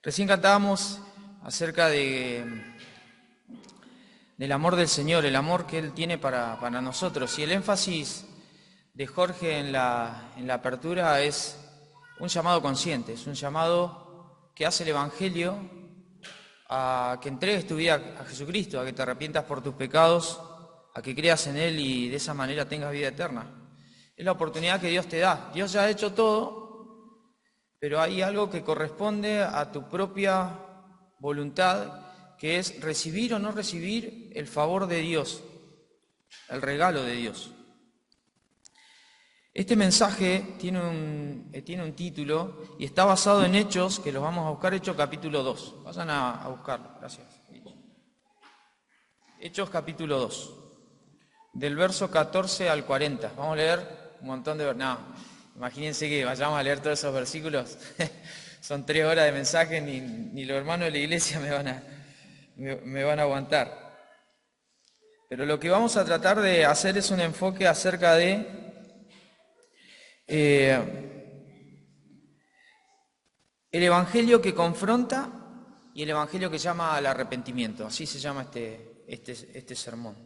Recién cantábamos acerca del amor del Señor, el amor que Él tiene para nosotros. Y el énfasis de Jorge en la apertura es un llamado consciente, es un llamado que hace el Evangelio a que entregues tu vida a Jesucristo, a que te arrepientas por tus pecados, a que creas en Él y de esa manera tengas vida eterna. Es la oportunidad que Dios te da. Dios ya ha hecho todo, pero hay algo que corresponde a tu propia voluntad, que es recibir o no recibir el favor de Dios, el regalo de Dios. Este mensaje tiene un título y está basado en Hechos, que los vamos a buscar, Hechos capítulo 2. Vayan a buscarlo, gracias. Hechos capítulo 2, del verso 14 al 40. Vamos a leer un montón de... No, imagínense que vayamos a leer todos esos versículos. Son 3 horas de mensaje, ni los hermanos de la iglesia me van a aguantar. Pero lo que vamos a tratar de hacer es un enfoque acerca de el evangelio que confronta y el evangelio que llama al arrepentimiento. Así se llama este sermón.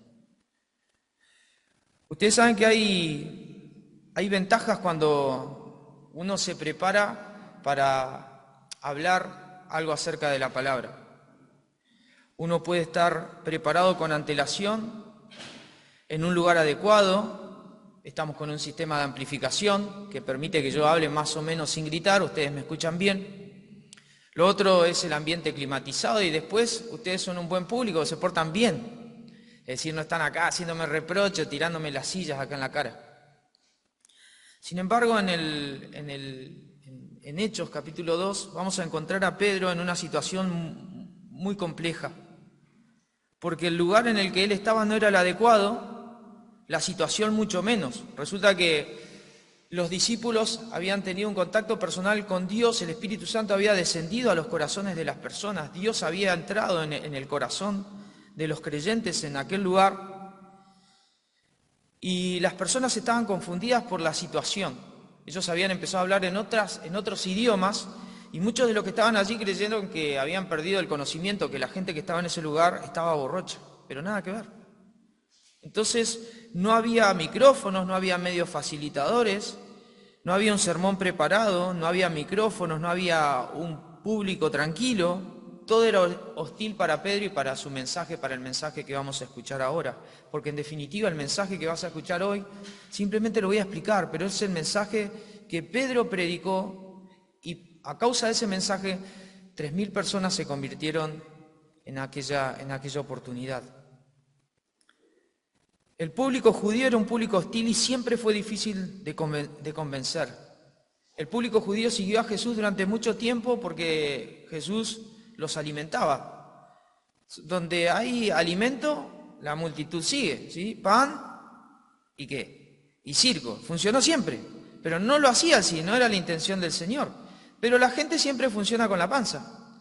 Ustedes saben que hay ventajas cuando uno se prepara para hablar algo acerca de la palabra. Uno puede estar preparado con antelación, en un lugar adecuado. Estamos con un sistema de amplificación que permite que yo hable más o menos sin gritar, ustedes me escuchan bien. Lo otro es el ambiente climatizado y después ustedes son un buen público, se portan bien. Es decir, no están acá haciéndome reproche, tirándome las sillas acá en la cara. Sin embargo, en Hechos capítulo 2 vamos a encontrar a Pedro en una situación muy compleja, porque el lugar en el que él estaba no era el adecuado, la situación mucho menos. Resulta que los discípulos habían tenido un contacto personal con Dios, el Espíritu Santo había descendido a los corazones de las personas, Dios había entrado en el corazón de los creyentes en aquel lugar, y las personas estaban confundidas por la situación. Ellos habían empezado a hablar en otros idiomas, y muchos de los que estaban allí creyeron que habían perdido el conocimiento, que la gente que estaba en ese lugar estaba borracha, pero nada que ver. Entonces no había micrófonos, no había medios facilitadores, no había un sermón preparado, no había micrófonos, no había un público tranquilo. Todo era hostil para Pedro y para su mensaje, para el mensaje que vamos a escuchar ahora. Porque en definitiva el mensaje que vas a escuchar hoy, simplemente lo voy a explicar, pero es el mensaje que Pedro predicó y a causa de ese mensaje 3.000 personas se convirtieron en aquella oportunidad. El público judío era un público hostil y siempre fue difícil de convencer. El público judío siguió a Jesús durante mucho tiempo porque Jesús los alimentaba. Donde hay alimento, la multitud sigue, ¿sí? Pan y ¿qué? Y circo. Funcionó siempre, pero no lo hacía así, no era la intención del Señor. Pero la gente siempre funciona con la panza.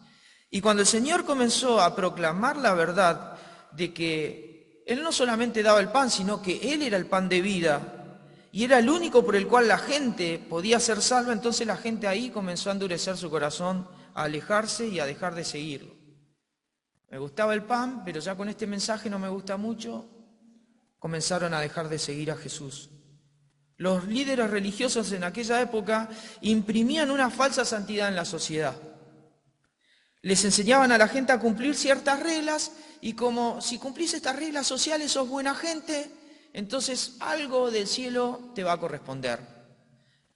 Y cuando el Señor comenzó a proclamar la verdad de que Él no solamente daba el pan, sino que Él era el pan de vida y era el único por el cual la gente podía ser salva, entonces la gente ahí comenzó a endurecer su corazón, a alejarse y a dejar de seguirlo. Me gustaba el pan, pero ya con este mensaje no me gusta mucho, comenzaron a dejar de seguir a Jesús. Los líderes religiosos en aquella época imprimían una falsa santidad en la sociedad. Les enseñaban a la gente a cumplir ciertas reglas y como si cumplís estas reglas sociales sos buena gente, entonces algo del cielo te va a corresponder.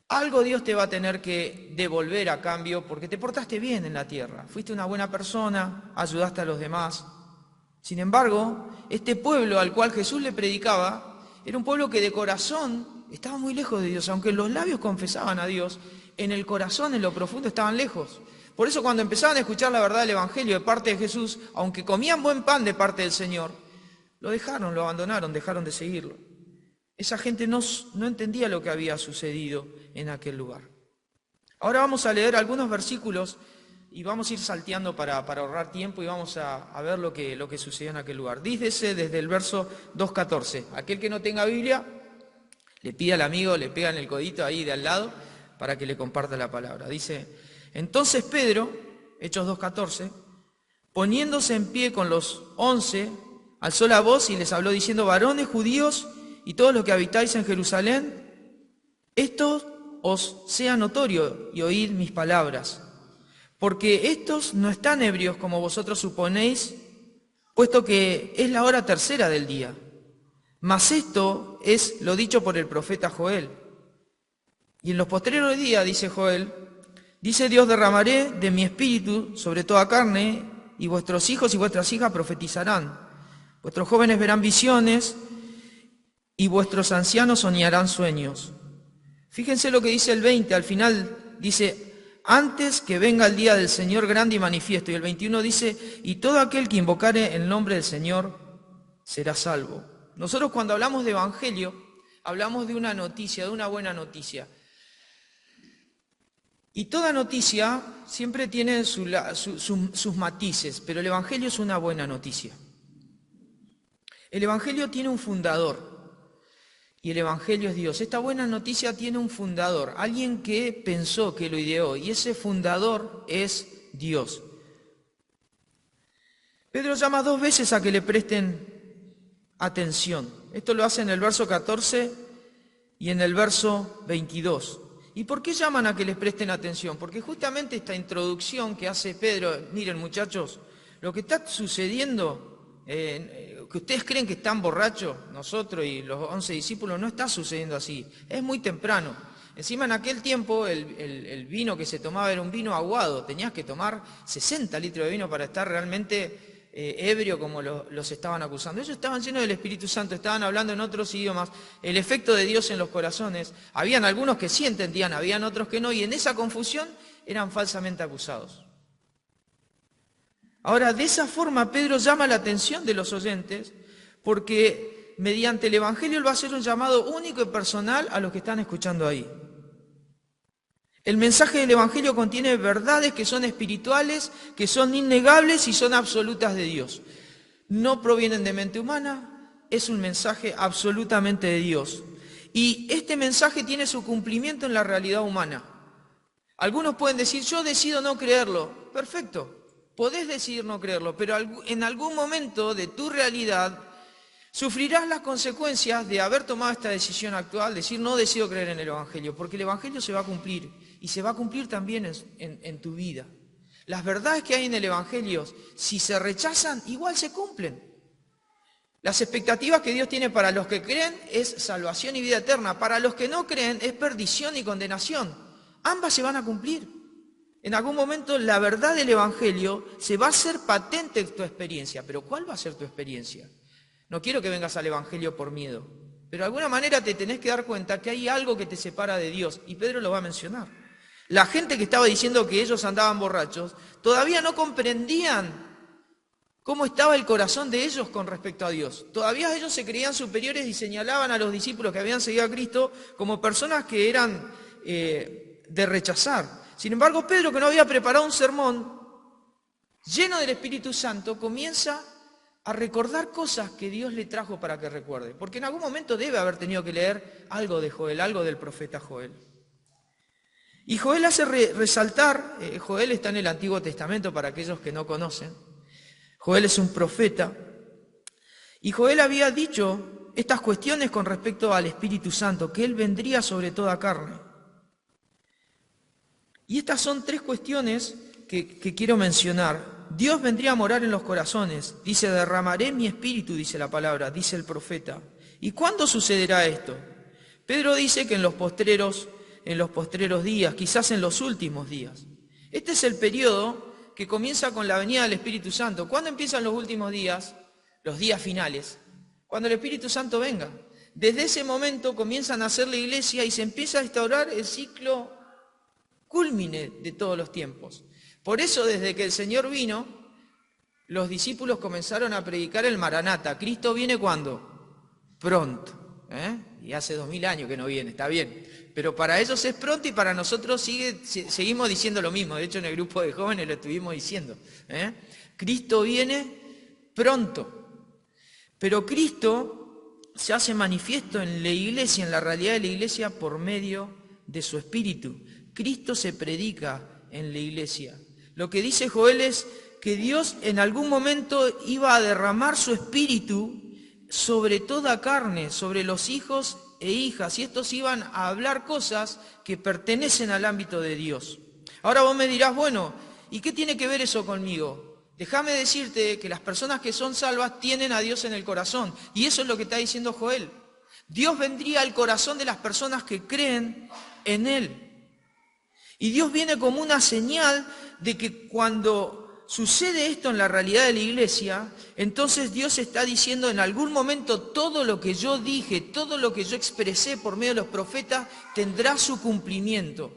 Algo Dios te va a tener que devolver a cambio porque te portaste bien en la tierra. Fuiste una buena persona, ayudaste a los demás. Sin embargo, este pueblo al cual Jesús le predicaba era un pueblo que de corazón estaba muy lejos de Dios. Aunque los labios confesaban a Dios, en el corazón, en lo profundo, estaban lejos. Por eso cuando empezaban a escuchar la verdad del Evangelio de parte de Jesús, aunque comían buen pan de parte del Señor, lo dejaron, lo abandonaron, dejaron de seguirlo. Esa gente no entendía lo que había sucedido en aquel lugar. Ahora vamos a leer algunos versículos y vamos a ir salteando para ahorrar tiempo y vamos a ver lo que sucedió en aquel lugar. Dícese desde el verso 2.14. Aquel que no tenga Biblia, le pide al amigo, le pega en el codito ahí de al lado para que le comparta la palabra. Dice: entonces Pedro, Hechos 2:14, poniéndose en pie con los 11, alzó la voz y les habló diciendo: varones judíos y todos los que habitáis en Jerusalén, esto os sea notorio y oíd mis palabras. Porque estos no están ebrios como vosotros suponéis, puesto que es la hora tercera del día. Mas esto es lo dicho por el profeta Joel. Y en los postreros días, dice Joel, dice Dios: derramaré de mi espíritu sobre toda carne, y vuestros hijos y vuestras hijas profetizarán. Vuestros jóvenes verán visiones, y vuestros ancianos soñarán sueños. Fíjense lo que dice el 20, al final dice: antes que venga el día del Señor grande y manifiesto. Y el 21 dice: y todo aquel que invocare el nombre del Señor será salvo. Nosotros cuando hablamos de evangelio, hablamos de una noticia, de una buena noticia. Y toda noticia siempre tiene sus matices, pero el evangelio es una buena noticia. El evangelio tiene un fundador, y el evangelio es Dios. Esta buena noticia tiene un fundador, alguien que pensó, que lo ideó, y ese fundador es Dios. Pedro llama 2 veces a que le presten atención. Esto lo hace en el verso 14 y en el verso 22. ¿Y por qué llaman a que les presten atención? Porque justamente esta introducción que hace Pedro, miren muchachos, lo que está sucediendo, que ustedes creen que están borrachos, nosotros y los 11 discípulos, no está sucediendo así, es muy temprano. Encima en aquel tiempo el vino que se tomaba era un vino aguado, tenías que tomar 60 litros de vino para estar realmente ebrio como los estaban acusando. Ellos estaban llenos del Espíritu Santo, estaban hablando en otros idiomas, el efecto de Dios en los corazones. Habían algunos que sí entendían, habían otros que no, y en esa confusión eran falsamente acusados. Ahora, de esa forma Pedro llama la atención de los oyentes, porque mediante el Evangelio él va a hacer un llamado único y personal a los que están escuchando ahí. El mensaje del Evangelio contiene verdades que son espirituales, que son innegables y son absolutas de Dios. No provienen de mente humana, es un mensaje absolutamente de Dios. Y este mensaje tiene su cumplimiento en la realidad humana. Algunos pueden decir: yo decido no creerlo. Perfecto, podés decidir no creerlo, pero en algún momento de tu realidad sufrirás las consecuencias de haber tomado esta decisión actual, decir: no decido creer en el Evangelio, porque el Evangelio se va a cumplir, y se va a cumplir también en tu vida. Las verdades que hay en el Evangelio, si se rechazan, igual se cumplen. Las expectativas que Dios tiene para los que creen es salvación y vida eterna. Para los que no creen es perdición y condenación. Ambas se van a cumplir. En algún momento la verdad del Evangelio se va a hacer patente en tu experiencia. Pero ¿cuál va a ser tu experiencia? No quiero que vengas al Evangelio por miedo, pero de alguna manera te tenés que dar cuenta que hay algo que te separa de Dios, y Pedro lo va a mencionar. La gente que estaba diciendo que ellos andaban borrachos, todavía no comprendían cómo estaba el corazón de ellos con respecto a Dios. Todavía ellos se creían superiores y señalaban a los discípulos que habían seguido a Cristo como personas que eran de rechazar. Sin embargo, Pedro, que no había preparado un sermón, lleno del Espíritu Santo, comienza a recordar cosas que Dios le trajo para que recuerde. Porque en algún momento debe haber tenido que leer algo de Joel, algo del profeta Joel. Y Joel hace resaltar, Joel está en el Antiguo Testamento para aquellos que no conocen. Joel es un profeta. Y Joel había dicho estas cuestiones con respecto al Espíritu Santo, que Él vendría sobre toda carne. Y estas son 3 cuestiones que quiero mencionar. Dios vendría a morar en los corazones. Dice: derramaré mi espíritu, dice la palabra, dice el profeta. ¿Y cuándo sucederá esto? Pedro dice que en los postreros días, quizás en los últimos días. Este es el periodo que comienza con la venida del Espíritu Santo. ¿Cuándo empiezan los últimos días? Los días finales. Cuando el Espíritu Santo venga. Desde ese momento comienzan a hacer la iglesia y se empieza a instaurar el ciclo cúlmine de todos los tiempos. Por eso, desde que el Señor vino, los discípulos comenzaron a predicar el Maranata. ¿Cristo viene cuándo? Pronto. Y hace 2000 años que no viene, está bien. Pero para ellos es pronto y para nosotros seguimos diciendo lo mismo. De hecho, en el grupo de jóvenes lo estuvimos diciendo. Cristo viene pronto. Pero Cristo se hace manifiesto en la iglesia, en la realidad de la iglesia, por medio de su Espíritu. Cristo se predica en la iglesia. Lo que dice Joel es que Dios en algún momento iba a derramar su espíritu sobre toda carne, sobre los hijos e hijas, y estos iban a hablar cosas que pertenecen al ámbito de Dios. Ahora vos me dirás, bueno, ¿y qué tiene que ver eso conmigo? Déjame decirte que las personas que son salvas tienen a Dios en el corazón, y eso es lo que está diciendo Joel. Dios vendría al corazón de las personas que creen en Él. Y Dios viene como una señal de que cuando sucede esto en la realidad de la iglesia, entonces Dios está diciendo en algún momento todo lo que yo dije, todo lo que yo expresé por medio de los profetas, tendrá su cumplimiento.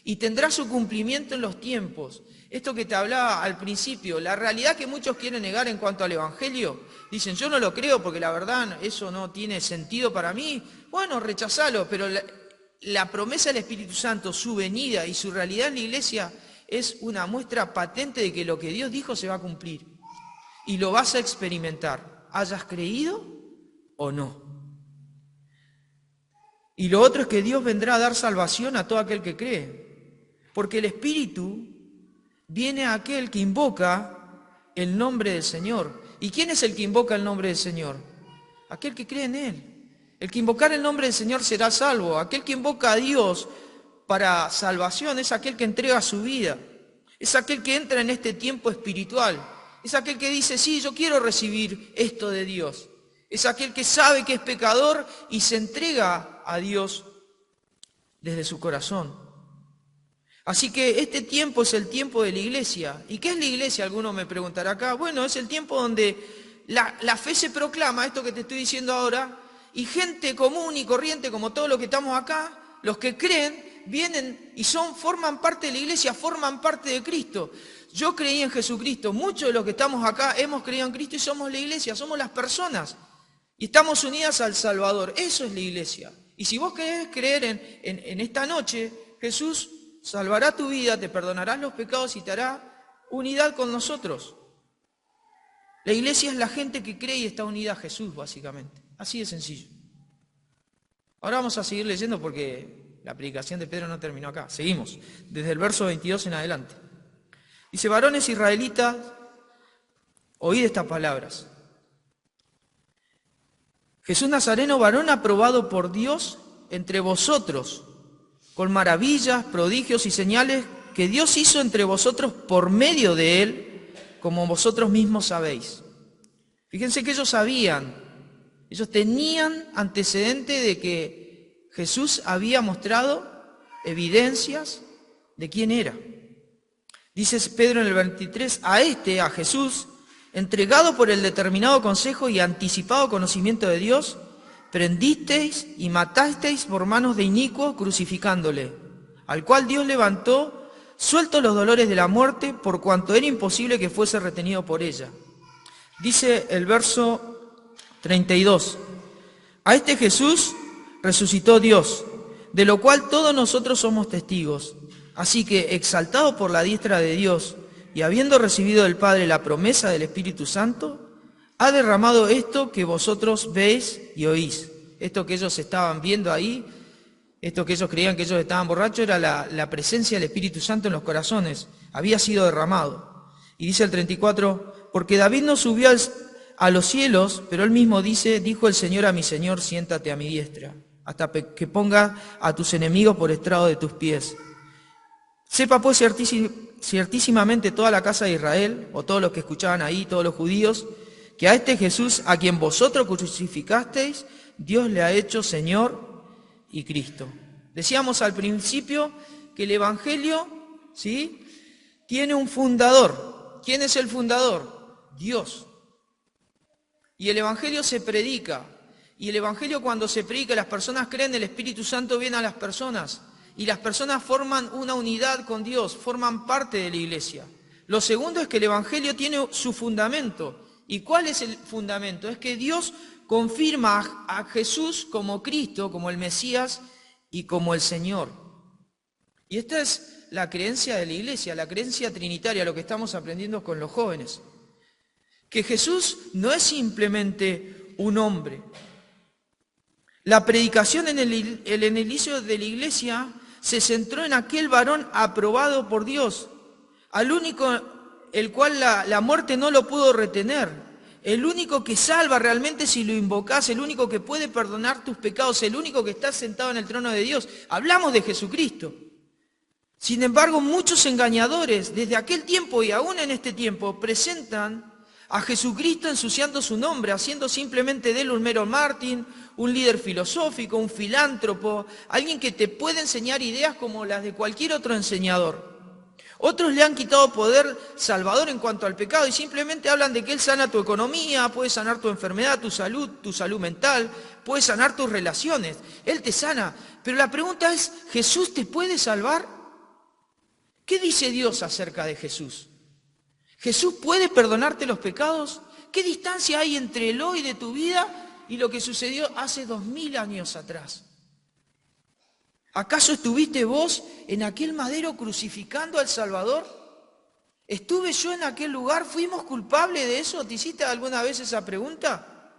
Y tendrá su cumplimiento en los tiempos. Esto que te hablaba al principio, la realidad que muchos quieren negar en cuanto al Evangelio, dicen, yo no lo creo porque la verdad eso no tiene sentido para mí. Bueno, rechazalo, pero la promesa del Espíritu Santo, su venida y su realidad en la iglesia es una muestra patente de que lo que Dios dijo se va a cumplir. Y lo vas a experimentar, hayas creído o no. Y lo otro es que Dios vendrá a dar salvación a todo aquel que cree. Porque el Espíritu viene a aquel que invoca el nombre del Señor. ¿Y quién es el que invoca el nombre del Señor? Aquel que cree en Él. El que invocar el nombre del Señor será salvo. Aquel que invoca a Dios para salvación es aquel que entrega su vida. Es aquel que entra en este tiempo espiritual. Es aquel que dice, sí, yo quiero recibir esto de Dios. Es aquel que sabe que es pecador y se entrega a Dios desde su corazón. Así que este tiempo es el tiempo de la iglesia. ¿Y qué es la iglesia? Alguno me preguntará acá. Bueno, es el tiempo donde la fe se proclama, esto que te estoy diciendo ahora, y gente común y corriente como todos los que estamos acá, los que creen, vienen y forman parte de la iglesia, forman parte de Cristo. Yo creí en Jesucristo, muchos de los que estamos acá hemos creído en Cristo y somos la iglesia, somos las personas. Y estamos unidas al Salvador, eso es la iglesia. Y si vos querés creer en esta noche, Jesús salvará tu vida, te perdonará los pecados y te hará unidad con nosotros. La iglesia es la gente que cree y está unida a Jesús, básicamente. Así de sencillo. Ahora vamos a seguir leyendo porque la predicación de Pedro no terminó acá. Seguimos, desde el verso 22 en adelante. Dice, varones israelitas, oíd estas palabras. Jesús Nazareno, varón aprobado por Dios entre vosotros, con maravillas, prodigios y señales que Dios hizo entre vosotros por medio de Él, como vosotros mismos sabéis. Fíjense que ellos sabían, ellos tenían antecedente de que Jesús había mostrado evidencias de quién era. Dice Pedro en el 23, a Jesús, entregado por el determinado consejo y anticipado conocimiento de Dios, prendisteis y matasteis por manos de inicuo crucificándole, al cual Dios levantó, sueltos los dolores de la muerte, por cuanto era imposible que fuese retenido por ella. Dice el verso 32, a este Jesús resucitó Dios, de lo cual todos nosotros somos testigos. Así que, exaltado por la diestra de Dios y habiendo recibido del Padre la promesa del Espíritu Santo, ha derramado esto que vosotros veis y oís. Esto que ellos estaban viendo ahí, esto que ellos creían que ellos estaban borrachos, era la presencia del Espíritu Santo en los corazones. Había sido derramado. Y dice el 34, porque David no subió a los cielos, pero él mismo dijo el Señor a mi Señor, siéntate a mi diestra, hasta que ponga a tus enemigos por estrado de tus pies. Sepa pues ciertísimamente toda la casa de Israel, o todos los que escuchaban ahí, todos los judíos, que a este Jesús, a quien vosotros crucificasteis, Dios le ha hecho Señor y Cristo. Decíamos al principio que el Evangelio, ¿sí?, tiene un fundador. ¿Quién es el fundador? Dios. Y el Evangelio se predica. Y el Evangelio, cuando se predica, las personas creen, el Espíritu Santo viene a las personas. Y las personas forman una unidad con Dios, forman parte de la iglesia. Lo segundo es que el Evangelio tiene su fundamento. ¿Y cuál es el fundamento? Es que Dios confirma a Jesús como Cristo, como el Mesías y como el Señor. Y esta es la creencia de la iglesia, la creencia trinitaria, lo que estamos aprendiendo con los jóvenes. Que Jesús no es simplemente un hombre. La predicación en el inicio de la iglesia se centró en aquel varón aprobado por Dios. al único el cual la muerte no lo pudo retener, el único que salva realmente si lo invocás, el único que puede perdonar tus pecados, el único que está sentado en el trono de Dios. Hablamos de Jesucristo. Sin embargo, muchos engañadores desde aquel tiempo y aún en este tiempo presentan a Jesucristo ensuciando su nombre, haciendo simplemente de él un mero mártir, un líder filosófico, un filántropo, alguien que te puede enseñar ideas como las de cualquier otro enseñador. Otros le han quitado poder salvador en cuanto al pecado y simplemente hablan de que él sana tu economía, puede sanar tu enfermedad, tu salud mental, puede sanar tus relaciones. Él te sana. Pero la pregunta es, ¿Jesús te puede salvar? ¿Qué dice Dios acerca de Jesús? ¿Jesús puede perdonarte los pecados? ¿Qué distancia hay entre el hoy de tu vida y lo que sucedió hace 2000 años atrás? ¿Acaso estuviste vos en aquel madero crucificando al Salvador? ¿Estuve yo en aquel lugar? ¿Fuimos culpables de eso? ¿Te hiciste alguna vez esa pregunta?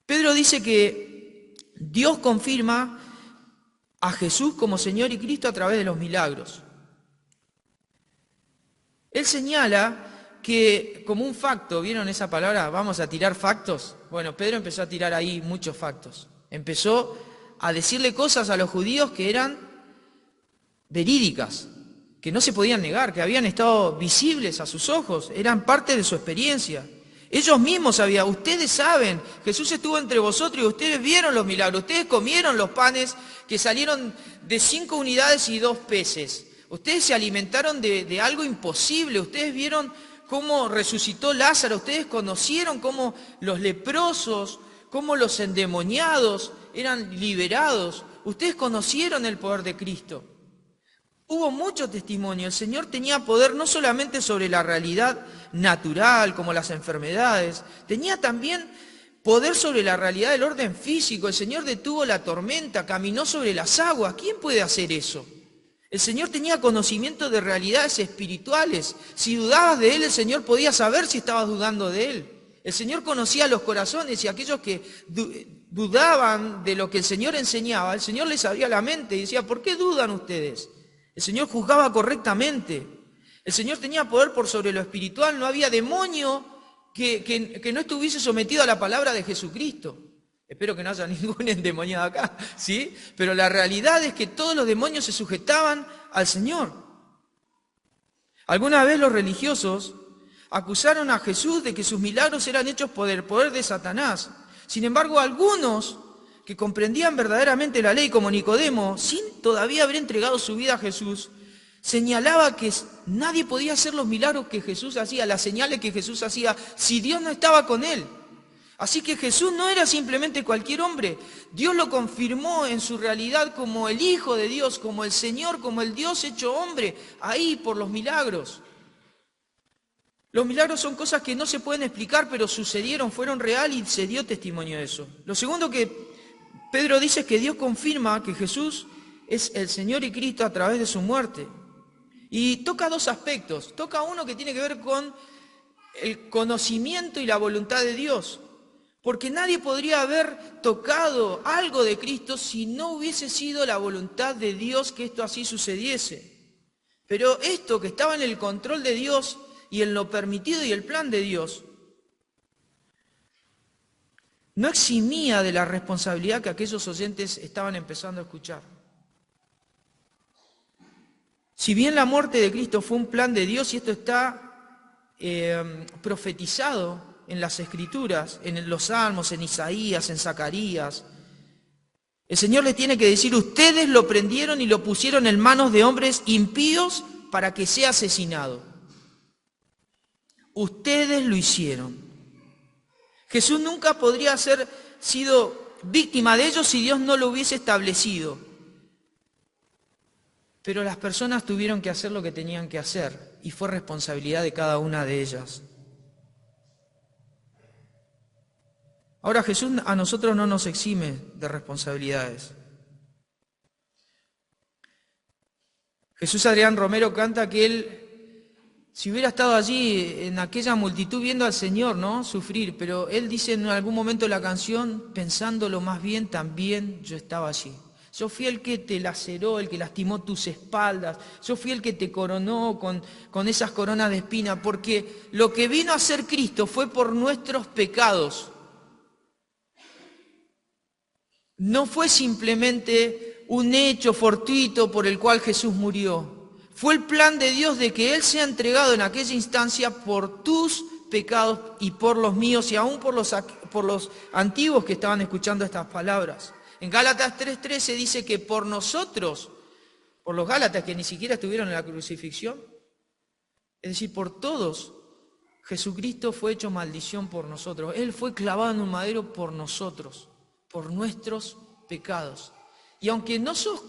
Pedro dice que Dios confirma a Jesús como Señor y Cristo a través de los milagros. Él señala que como un facto, ¿vieron esa palabra? Vamos a tirar factos. Bueno, Pedro empezó a tirar ahí muchos factos. Empezó a decirle cosas a los judíos que eran verídicas, que no se podían negar, que habían estado visibles a sus ojos, eran parte de su experiencia. Ellos mismos sabían, ustedes saben, Jesús estuvo entre vosotros y ustedes vieron los milagros, ustedes comieron los panes que salieron de 5 unidades y 2 peces. Ustedes se alimentaron de algo imposible, ustedes vieron cómo resucitó Lázaro, ustedes conocieron cómo los leprosos, cómo los endemoniados eran liberados, ustedes conocieron el poder de Cristo. Hubo mucho testimonio, el Señor tenía poder no solamente sobre la realidad natural, como las enfermedades, tenía también poder sobre la realidad del orden físico. El Señor detuvo la tormenta, caminó sobre las aguas. ¿Quién puede hacer eso? El Señor tenía conocimiento de realidades espirituales. Si dudabas de Él, el Señor podía saber si estabas dudando de Él. El Señor conocía los corazones y aquellos que dudaban de lo que el Señor enseñaba, el Señor les abría la mente y decía, ¿por qué dudan ustedes? El Señor juzgaba correctamente. El Señor tenía poder por sobre lo espiritual. No había demonio que no estuviese sometido a la palabra de Jesucristo. Espero que no haya ningún endemoniado acá, ¿sí? Pero la realidad es que todos los demonios se sujetaban al Señor. Alguna vez los religiosos acusaron a Jesús de que sus milagros eran hechos por el poder de Satanás. Sin embargo, algunos que comprendían verdaderamente la ley, como Nicodemo, sin todavía haber entregado su vida a Jesús, señalaba que nadie podía hacer los milagros que Jesús hacía, las señales que Jesús hacía, si Dios no estaba con él. Así que Jesús no era simplemente cualquier hombre. Dios lo confirmó en su realidad como el Hijo de Dios, como el Señor, como el Dios hecho hombre, ahí por los milagros. Los milagros son cosas que no se pueden explicar, pero sucedieron, fueron real y se dio testimonio de eso. Lo segundo que Pedro dice es que Dios confirma que Jesús es el Señor y Cristo a través de su muerte. Y toca 2 aspectos. Toca uno que tiene que ver con el conocimiento y la voluntad de Dios. Porque nadie podría haber tocado algo de Cristo si no hubiese sido la voluntad de Dios que esto así sucediese. Pero esto que estaba en el control de Dios y en lo permitido y el plan de Dios, no eximía de la responsabilidad que aquellos oyentes estaban empezando a escuchar. Si bien la muerte de Cristo fue un plan de Dios, y esto está profetizado en las Escrituras, en los Salmos, en Isaías, en Zacarías, el Señor les tiene que decir, ustedes lo prendieron y lo pusieron en manos de hombres impíos para que sea asesinado. Ustedes lo hicieron. Jesús nunca podría haber sido víctima de ellos si Dios no lo hubiese establecido. Pero las personas tuvieron que hacer lo que tenían que hacer y fue responsabilidad de cada una de ellas. Ahora Jesús a nosotros no nos exime de responsabilidades. Jesús Adrián Romero canta que él, si hubiera estado allí en aquella multitud viendo al Señor, ¿no?, sufrir, pero él dice en algún momento de la canción, pensándolo más bien, también yo estaba allí. Yo fui el que te laceró, el que lastimó tus espaldas. Yo fui el que te coronó con esas coronas de espina, porque lo que vino a hacer Cristo fue por nuestros pecados. No fue simplemente un hecho fortuito por el cual Jesús murió. Fue el plan de Dios de que Él sea entregado en aquella instancia por tus pecados y por los míos y aún por los antiguos que estaban escuchando estas palabras. En Gálatas 3:13 dice que por nosotros, por los Gálatas que ni siquiera estuvieron en la crucifixión, es decir, por todos, Jesucristo fue hecho maldición por nosotros. Él fue clavado en un madero por nosotros, por nuestros pecados. Y aunque no sos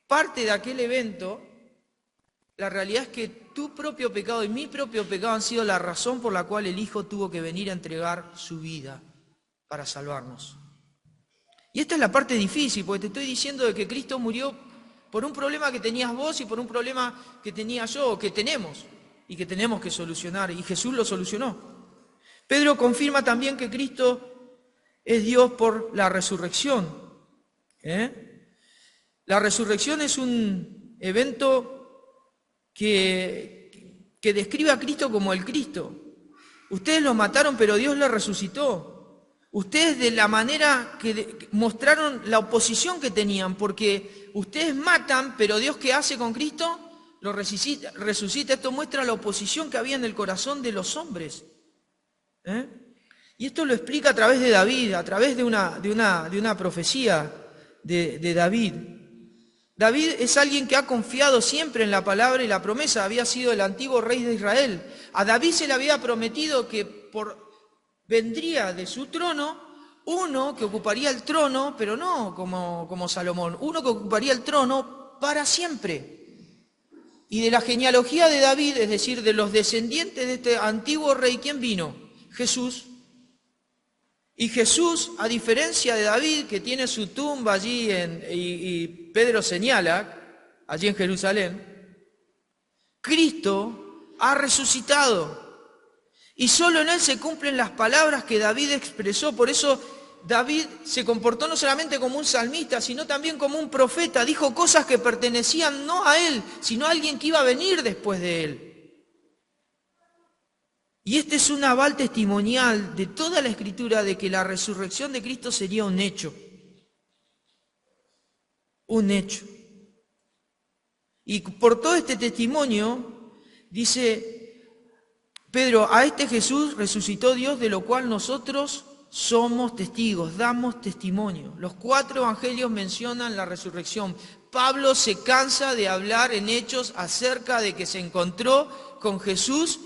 parte de aquel evento, la realidad es que tu propio pecado y mi propio pecado han sido la razón por la cual el Hijo tuvo que venir a entregar su vida para salvarnos. Y esta es la parte difícil, porque te estoy diciendo de que Cristo murió por un problema que tenías vos y por un problema que tenía yo, o que tenemos, y que tenemos que solucionar, y Jesús lo solucionó. Pedro confirma también que Cristo es Dios por la resurrección. La resurrección es un evento que describe a Cristo como el Cristo. Ustedes lo mataron, pero Dios lo resucitó. Ustedes de la manera que mostraron la oposición que tenían, porque ustedes matan, pero Dios ¿qué hace con Cristo? Lo resucita. Esto muestra la oposición que había en el corazón de los hombres. Y esto lo explica a través de David, a través de una profecía de David. David es alguien que ha confiado siempre en la palabra y la promesa. Había sido el antiguo rey de Israel. A David se le había prometido que vendría de su trono uno que ocuparía el trono, pero no como Salomón, uno que ocuparía el trono para siempre. Y de la genealogía de David, es decir, de los descendientes de este antiguo rey, ¿quién vino? Jesús. Y Jesús, a diferencia de David, que tiene su tumba allí, y Pedro señala, allí en Jerusalén, Cristo ha resucitado. Y solo en Él se cumplen las palabras que David expresó. Por eso David se comportó no solamente como un salmista, sino también como un profeta. Dijo cosas que pertenecían no a Él, sino a alguien que iba a venir después de Él. Y este es un aval testimonial de toda la Escritura de que la resurrección de Cristo sería un hecho. Un hecho. Y por todo este testimonio, dice Pedro, a este Jesús resucitó Dios, de lo cual nosotros somos testigos, damos testimonio. Los 4 evangelios mencionan la resurrección. Pablo se cansa de hablar en Hechos acerca de que se encontró con Jesús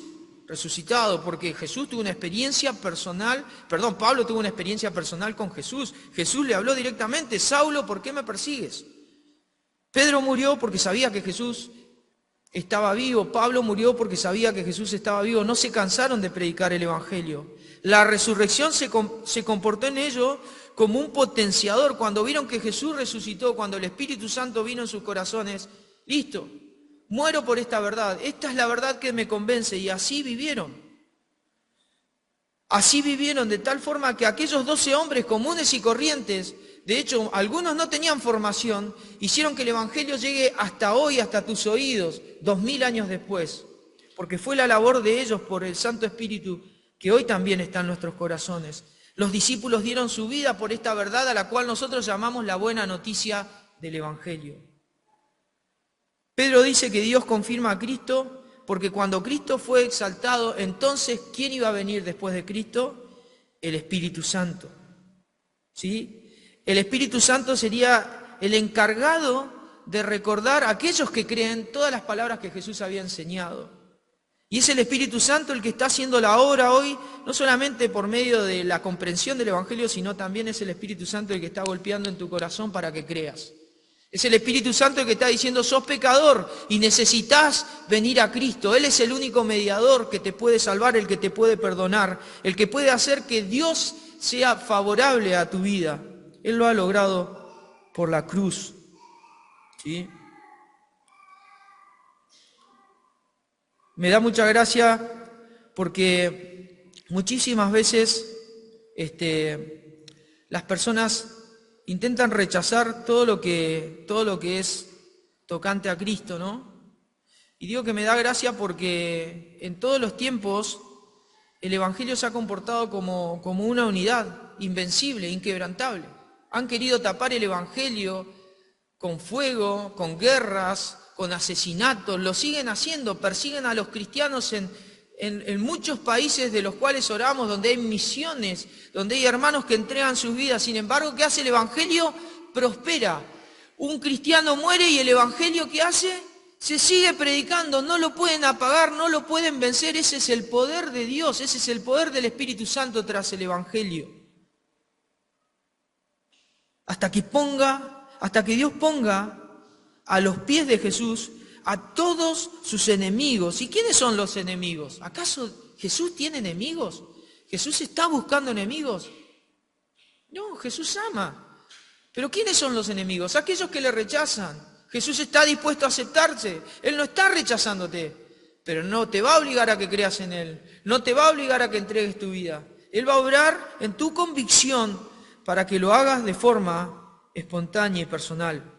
resucitado, porque Jesús tuvo una experiencia personal, Pablo tuvo una experiencia personal con Jesús. Jesús le habló directamente, Saulo, ¿por qué me persigues? Pedro murió porque sabía que Jesús estaba vivo, Pablo murió porque sabía que Jesús estaba vivo, no se cansaron de predicar el Evangelio. La resurrección se comportó en ellos como un potenciador. Cuando vieron que Jesús resucitó, cuando el Espíritu Santo vino en sus corazones, listo, muero por esta verdad, esta es la verdad que me convence, y así vivieron. Así vivieron de tal forma que aquellos 12 hombres comunes y corrientes, de hecho, algunos no tenían formación, hicieron que el Evangelio llegue hasta hoy, hasta tus oídos, 2000 años después, porque fue la labor de ellos por el Santo Espíritu que hoy también está en nuestros corazones. Los discípulos dieron su vida por esta verdad a la cual nosotros llamamos la buena noticia del Evangelio. Pedro dice que Dios confirma a Cristo porque cuando Cristo fue exaltado, entonces, ¿quién iba a venir después de Cristo? El Espíritu Santo. ¿Sí? El Espíritu Santo sería el encargado de recordar a aquellos que creen todas las palabras que Jesús había enseñado. Y es el Espíritu Santo el que está haciendo la obra hoy, no solamente por medio de la comprensión del Evangelio, sino también es el Espíritu Santo el que está golpeando en tu corazón para que creas. Es el Espíritu Santo el que está diciendo, sos pecador y necesitas venir a Cristo. Él es el único mediador que te puede salvar, el que te puede perdonar, el que puede hacer que Dios sea favorable a tu vida. Él lo ha logrado por la cruz. ¿Sí? Me da mucha gracia porque muchísimas veces las personas intentan rechazar todo lo que es tocante a Cristo, ¿no? Y digo que me da gracia porque en todos los tiempos el Evangelio se ha comportado como una unidad invencible, inquebrantable. Han querido tapar el Evangelio con fuego, con guerras, con asesinatos, lo siguen haciendo, persiguen a los cristianos en muchos países de los cuales oramos, donde hay misiones, donde hay hermanos que entregan sus vidas. Sin embargo, ¿qué hace el Evangelio? Prospera. Un cristiano muere y el Evangelio, ¿qué hace? Se sigue predicando, no lo pueden apagar, no lo pueden vencer. Ese es el poder de Dios, ese es el poder del Espíritu Santo tras el Evangelio. Hasta que Dios ponga a los pies de Jesús a todos sus enemigos. ¿Y quiénes son los enemigos? ¿Acaso Jesús tiene enemigos? ¿Jesús está buscando enemigos? No, Jesús ama. ¿Pero quiénes son los enemigos? Aquellos que le rechazan. Jesús está dispuesto a aceptarse. Él no está rechazándote, pero no te va a obligar a que creas en Él. No te va a obligar a que entregues tu vida. Él va a obrar en tu convicción para que lo hagas de forma espontánea y personal.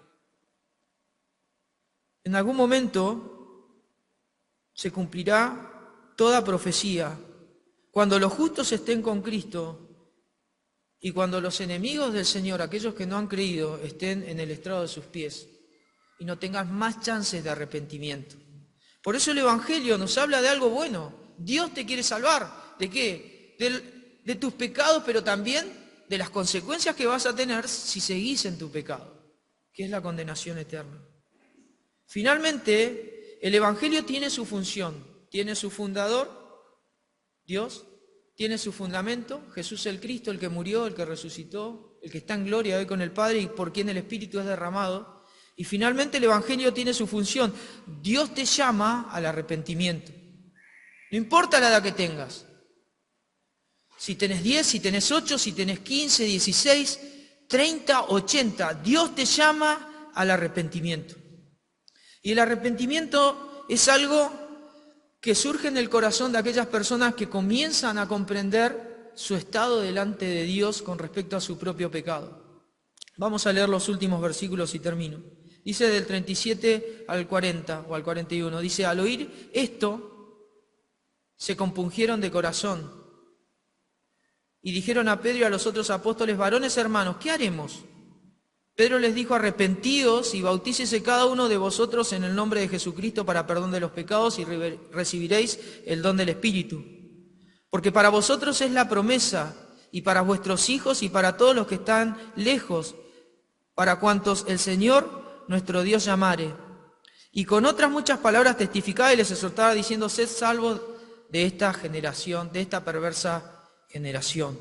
En algún momento se cumplirá toda profecía cuando los justos estén con Cristo y cuando los enemigos del Señor, aquellos que no han creído, estén en el estrado de sus pies y no tengas más chances de arrepentimiento. Por eso el Evangelio nos habla de algo bueno. Dios te quiere salvar. ¿De qué? De tus pecados, pero también de las consecuencias que vas a tener si seguís en tu pecado, que es la condenación eterna. Finalmente, el Evangelio tiene su función, tiene su fundador, Dios, tiene su fundamento, Jesús el Cristo, el que murió, el que resucitó, el que está en gloria hoy con el Padre y por quien el Espíritu es derramado. Y finalmente el Evangelio tiene su función. Dios te llama al arrepentimiento. No importa la edad que tengas. Si tenés 10, si tenés 8, si tenés 15, 16, 30, 80. Dios te llama al arrepentimiento. Y el arrepentimiento es algo que surge en el corazón de aquellas personas que comienzan a comprender su estado delante de Dios con respecto a su propio pecado. Vamos a leer los últimos versículos y termino. Dice del 37 al 40 o al 41, dice, al oír esto, se compungieron de corazón y dijeron a Pedro y a los otros apóstoles, varones hermanos, ¿qué haremos? Pedro les dijo, arrepentíos y bautícese cada uno de vosotros en el nombre de Jesucristo para perdón de los pecados y recibiréis el don del Espíritu. Porque para vosotros es la promesa y para vuestros hijos y para todos los que están lejos, para cuantos el Señor nuestro Dios llamare. Y con otras muchas palabras testificaba y les exhortaba diciendo, sed salvos de esta generación, de esta perversa generación.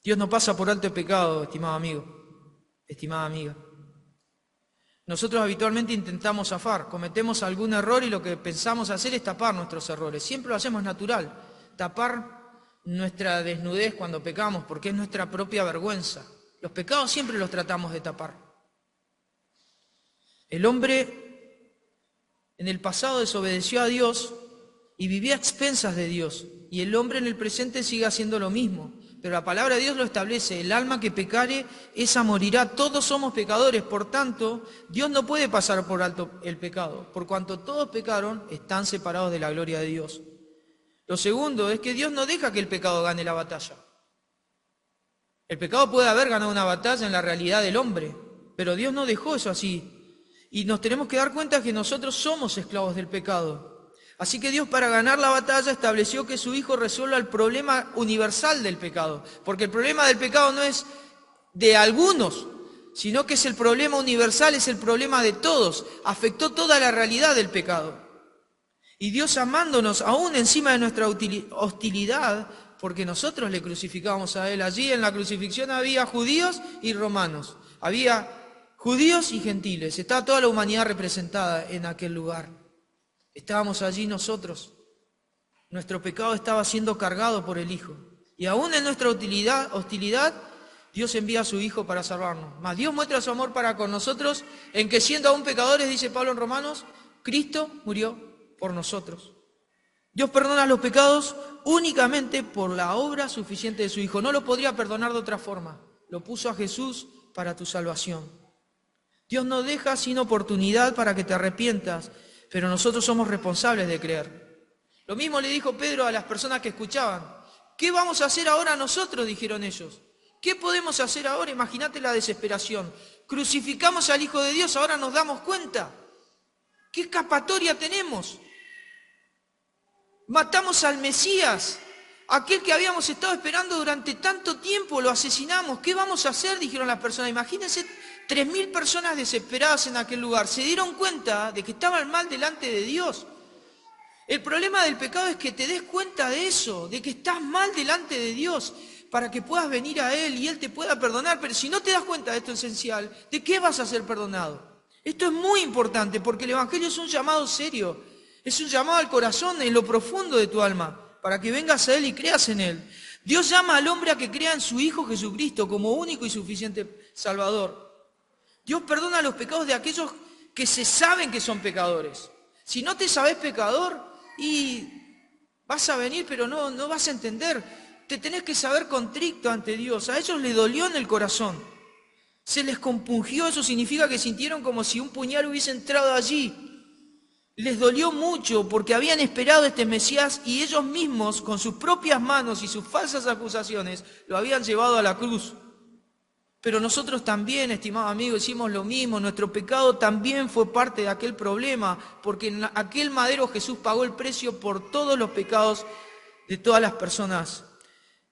Dios no pasa por alto el pecado, estimado amigo, estimada amiga. Nosotros habitualmente intentamos zafar, cometemos algún error y lo que pensamos hacer es tapar nuestros errores. Siempre lo hacemos natural, tapar nuestra desnudez cuando pecamos, porque es nuestra propia vergüenza. Los pecados siempre los tratamos de tapar. El hombre en el pasado desobedeció a Dios y vivía a expensas de Dios. Y el hombre en el presente sigue haciendo lo mismo. Pero la palabra de Dios lo establece, el alma que pecare, esa morirá. Todos somos pecadores, por tanto, Dios no puede pasar por alto el pecado. Por cuanto todos pecaron, están separados de la gloria de Dios. Lo segundo es que Dios no deja que el pecado gane la batalla. El pecado puede haber ganado una batalla en la realidad del hombre, pero Dios no dejó eso así. Y nos tenemos que dar cuenta que nosotros somos esclavos del pecado. Así que Dios, para ganar la batalla, estableció que su Hijo resuelva el problema universal del pecado. Porque el problema del pecado no es de algunos, sino que es el problema universal, es el problema de todos. Afectó toda la realidad del pecado. Y Dios amándonos aún encima de nuestra hostilidad, porque nosotros le crucificábamos a Él. Allí en la crucifixión había judíos y romanos, había judíos y gentiles, estaba toda la humanidad representada en aquel lugar. Estábamos allí nosotros, nuestro pecado estaba siendo cargado por el Hijo. Y aún en nuestra hostilidad, Dios envía a su Hijo para salvarnos. Mas Dios muestra su amor para con nosotros en que siendo aún pecadores, dice Pablo en Romanos, Cristo murió por nosotros. Dios perdona los pecados únicamente por la obra suficiente de su Hijo. No lo podría perdonar de otra forma. Lo puso a Jesús para tu salvación. Dios no deja sin oportunidad para que te arrepientas, pero nosotros somos responsables de creer. Lo mismo le dijo Pedro a las personas que escuchaban. ¿Qué vamos a hacer ahora nosotros?, dijeron ellos. ¿Qué podemos hacer ahora? Imagínate la desesperación. Crucificamos al Hijo de Dios, ahora nos damos cuenta. ¿Qué escapatoria tenemos? Matamos al Mesías, aquel que habíamos estado esperando durante tanto tiempo, lo asesinamos. ¿Qué vamos a hacer?, dijeron las personas. Imagínense 3.000 personas desesperadas en aquel lugar. Se dieron cuenta de que estaban mal delante de Dios. El problema del pecado es que te des cuenta de eso, de que estás mal delante de Dios, para que puedas venir a Él y Él te pueda perdonar. Pero si no te das cuenta de esto esencial, ¿de qué vas a ser perdonado? Esto es muy importante porque el Evangelio es un llamado serio, es un llamado al corazón, en lo profundo de tu alma, para que vengas a Él y creas en Él. Dios llama al hombre a que crea en su Hijo Jesucristo como único y suficiente Salvador. Dios perdona los pecados de aquellos que se saben que son pecadores. Si no te sabes pecador, y vas a venir, pero no vas a entender. Te tenés que saber contrito ante Dios. A ellos les dolió en el corazón. Se les compungió, eso significa que sintieron como si un puñal hubiese entrado allí. Les dolió mucho porque habían esperado este Mesías y ellos mismos, con sus propias manos y sus falsas acusaciones, lo habían llevado a la cruz. Pero nosotros también, estimados amigos, hicimos lo mismo. Nuestro pecado también fue parte de aquel problema, porque en aquel madero Jesús pagó el precio por todos los pecados de todas las personas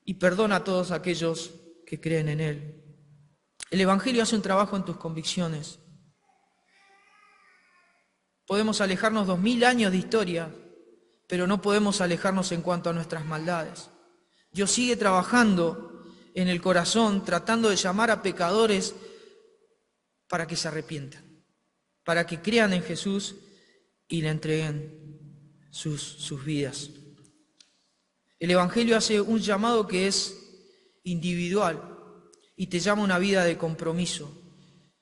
y perdona a todos aquellos que creen en Él. El Evangelio hace un trabajo en tus convicciones. Podemos alejarnos 2000 años de historia, pero no podemos alejarnos en cuanto a nuestras maldades. Dios sigue trabajando en el corazón, tratando de llamar a pecadores para que se arrepientan, para que crean en Jesús y le entreguen sus vidas. El Evangelio hace un llamado que es individual y te llama a una vida de compromiso.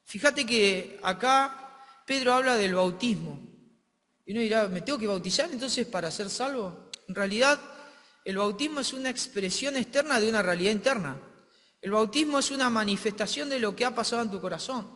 Fíjate que acá Pedro habla del bautismo. Y uno dirá, ¿me tengo que bautizar entonces para ser salvo? En realidad, el bautismo es una expresión externa de una realidad interna. El bautismo es una manifestación de lo que ha pasado en tu corazón.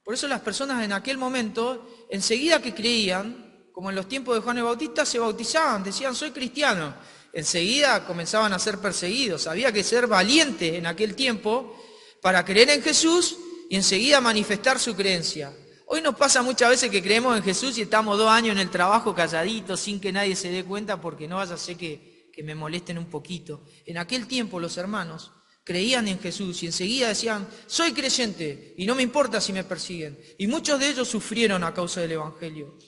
Por eso las personas en aquel momento, enseguida que creían, como en los tiempos de Juan el Bautista, se bautizaban, decían, soy cristiano. Enseguida comenzaban a ser perseguidos. Había que ser valiente en aquel tiempo para creer en Jesús y enseguida manifestar su creencia. Hoy nos pasa muchas veces que creemos en Jesús y estamos 2 años en el trabajo calladitos, sin que nadie se dé cuenta, porque no vaya a ser que me molesten un poquito. En aquel tiempo los hermanos creían en Jesús y enseguida decían, soy creyente y no me importa si me persiguen. Y muchos de ellos sufrieron a causa del Evangelio.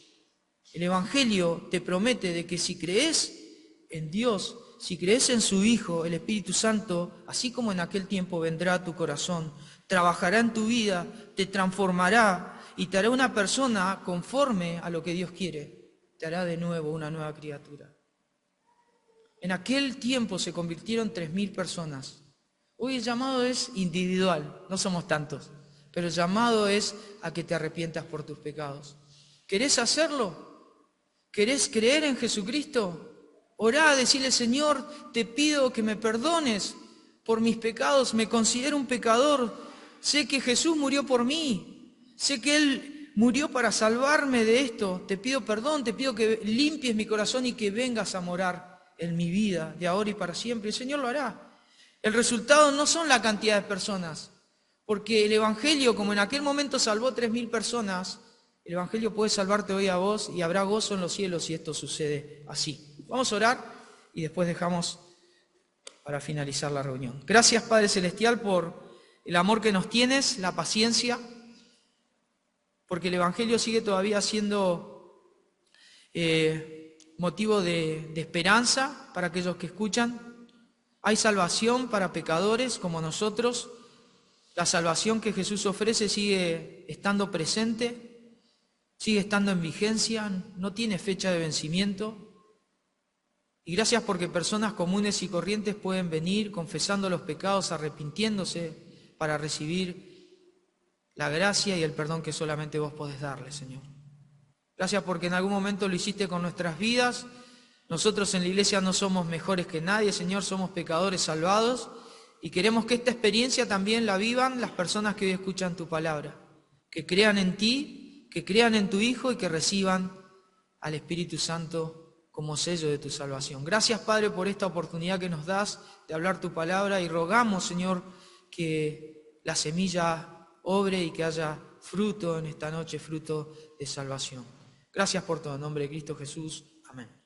El Evangelio te promete de que si crees en Dios, si crees en su Hijo, el Espíritu Santo, así como en aquel tiempo vendrá a tu corazón, trabajará en tu vida, te transformará y te hará una persona conforme a lo que Dios quiere. Te hará de nuevo una nueva criatura. En aquel tiempo se convirtieron 3.000 personas. Hoy el llamado es individual, no somos tantos, pero el llamado es a que te arrepientas por tus pecados. ¿Querés hacerlo? ¿Querés creer en Jesucristo? Orá, decirle, Señor, te pido que me perdones por mis pecados, me considero un pecador, sé que Jesús murió por mí, sé que Él murió para salvarme de esto, te pido perdón, te pido que limpies mi corazón y que vengas a morar en mi vida de ahora y para siempre. El Señor lo hará. El resultado no son la cantidad de personas, porque el Evangelio, como en aquel momento salvó 3.000 personas, el Evangelio puede salvarte hoy a vos y habrá gozo en los cielos si esto sucede así. Vamos a orar y después dejamos para finalizar la reunión. Gracias, Padre Celestial, por el amor que nos tienes, la paciencia, porque el Evangelio sigue todavía siendo motivo de esperanza para aquellos que escuchan. Hay salvación para pecadores como nosotros. La salvación que Jesús ofrece sigue estando presente, sigue estando en vigencia, no tiene fecha de vencimiento. Y gracias porque personas comunes y corrientes pueden venir confesando los pecados, arrepintiéndose para recibir la gracia y el perdón que solamente vos podés darle, Señor. Gracias porque en algún momento lo hiciste con nuestras vidas, Nosotros en la iglesia no somos mejores que nadie, Señor, somos pecadores salvados y queremos que esta experiencia también la vivan las personas que hoy escuchan tu palabra, que crean en ti, que crean en tu Hijo y que reciban al Espíritu Santo como sello de tu salvación. Gracias, Padre, por esta oportunidad que nos das de hablar tu palabra y rogamos, Señor, que la semilla obre y que haya fruto en esta noche, fruto de salvación. Gracias por todo, en nombre de Cristo Jesús. Amén.